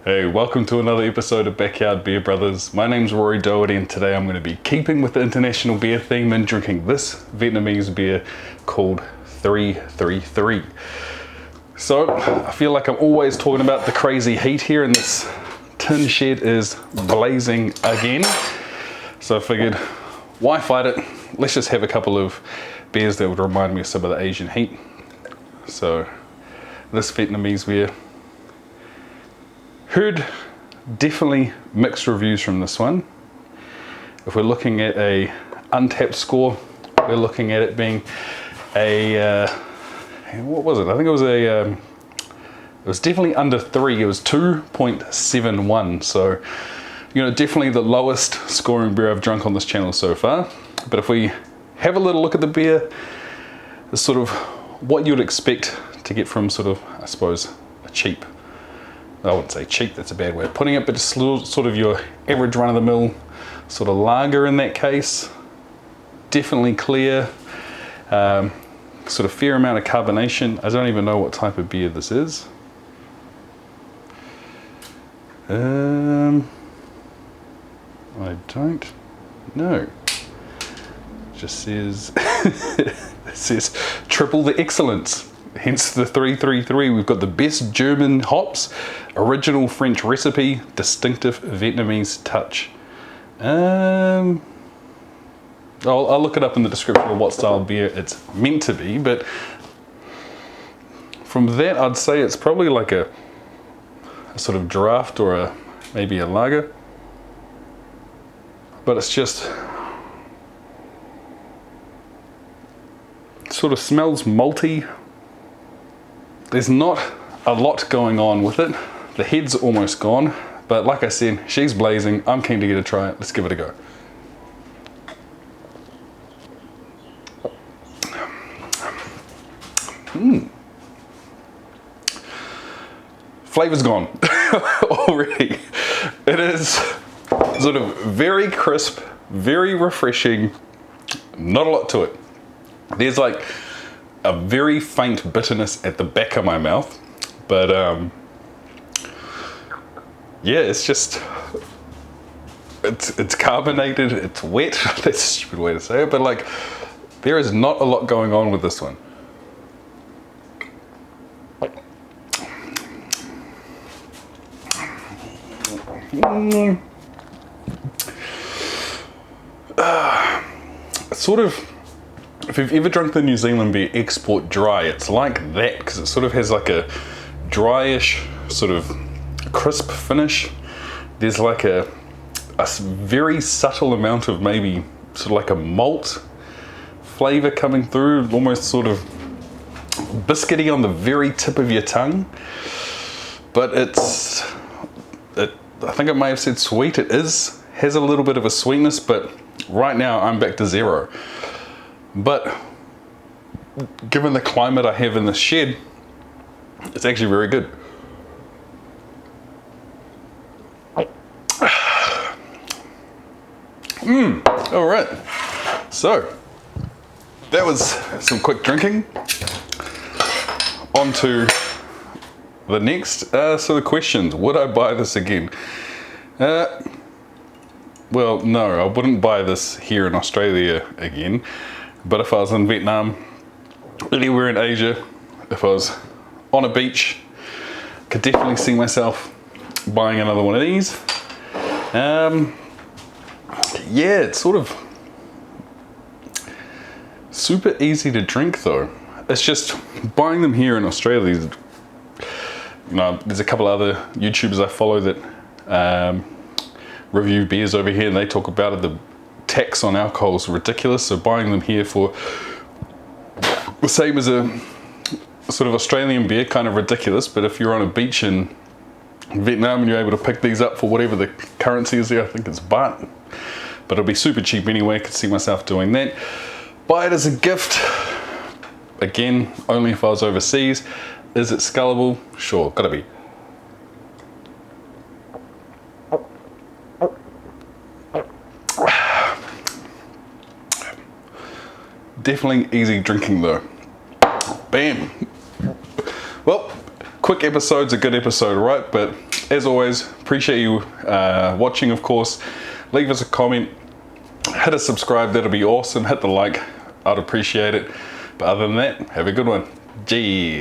Hey, welcome to another episode of Backyard Beer Brothers. My name's Rory Doherty and today I'm going to be keeping with the international beer theme and drinking this Vietnamese beer called 333. So, I feel like I'm always talking about the crazy heat here and this tin shed is blazing again. So I figured, why fight it? Let's just have a couple of beers that would remind me of some of the Asian heat. So, this Vietnamese beer. Heard definitely mixed reviews from this one. If we're looking at a untapped score, we're looking at it being a what was it? I think it was definitely under 3. It was 2.71. So, definitely the lowest scoring beer I've drunk on this channel so far. But if we have a little look at the beer, it's sort of what you'd expect to get from sort of, I suppose, a cheap. I wouldn't say cheap, that's a bad way of putting it, but just sort of your average run-of-the-mill sort of lager in that case. Definitely clear, sort of fair amount of carbonation. I don't even know what type of beer this is. I don't know. It just says, it says triple the excellence. Hence the 333. We've got the best German hops, original French recipe, distinctive Vietnamese touch. I'll look it up in the description of what style of beer it's meant to be, but from that I'd say it's probably like a sort of draft or maybe a lager. But it's just sort of smells malty. There's not a lot going on with it. The head's almost gone, but like I said, she's blazing. I'm keen to get a try. Let's give it a go. Flavor's gone already. It is sort of very crisp, very refreshing, not a lot to it. There's like a very faint bitterness at the back of my mouth, but yeah, it's just it's carbonated, it's wet. That's a stupid way to say it, but like there is not a lot going on with this one. Sort of, if you've ever drunk the New Zealand beer Export Dry, it's like that because it sort of has like a dryish sort of crisp finish. There's like a very subtle amount of maybe sort of like a malt flavor coming through, almost sort of biscuity on the very tip of your tongue. But I think I may have said sweet. It has a little bit of a sweetness, but right now I'm back to 0. But given the climate I have in the shed, it's actually very good. All right. So that was some quick drinking. On to the next. So the questions: would I buy this again? Well, no, I wouldn't buy this here in Australia again. But if I was in Vietnam, anywhere in Asia, if I was on a beach, could definitely see myself buying another one of these. Yeah, it's sort of super easy to drink though. It's just buying them here in Australia. There's a couple other YouTubers I follow that review beers over here, and they talk about it. The tax on alcohol is ridiculous, so buying them here for the same as a sort of Australian beer, kind of ridiculous. But if you're on a beach in Vietnam and you're able to pick these up for whatever the currency is there, I think it's baht, but it'll be super cheap anyway. I could see myself doing that. Buy it as a gift, again, only if I was overseas. Is it scullable? Sure, gotta be. Definitely easy drinking though. Bam. Well, quick episode's a good episode, right? But as always, appreciate you watching, of course. Leave us a comment, hit a subscribe, that'll be awesome. Hit the like, I'd appreciate it. But other than that, have a good one. Cheers.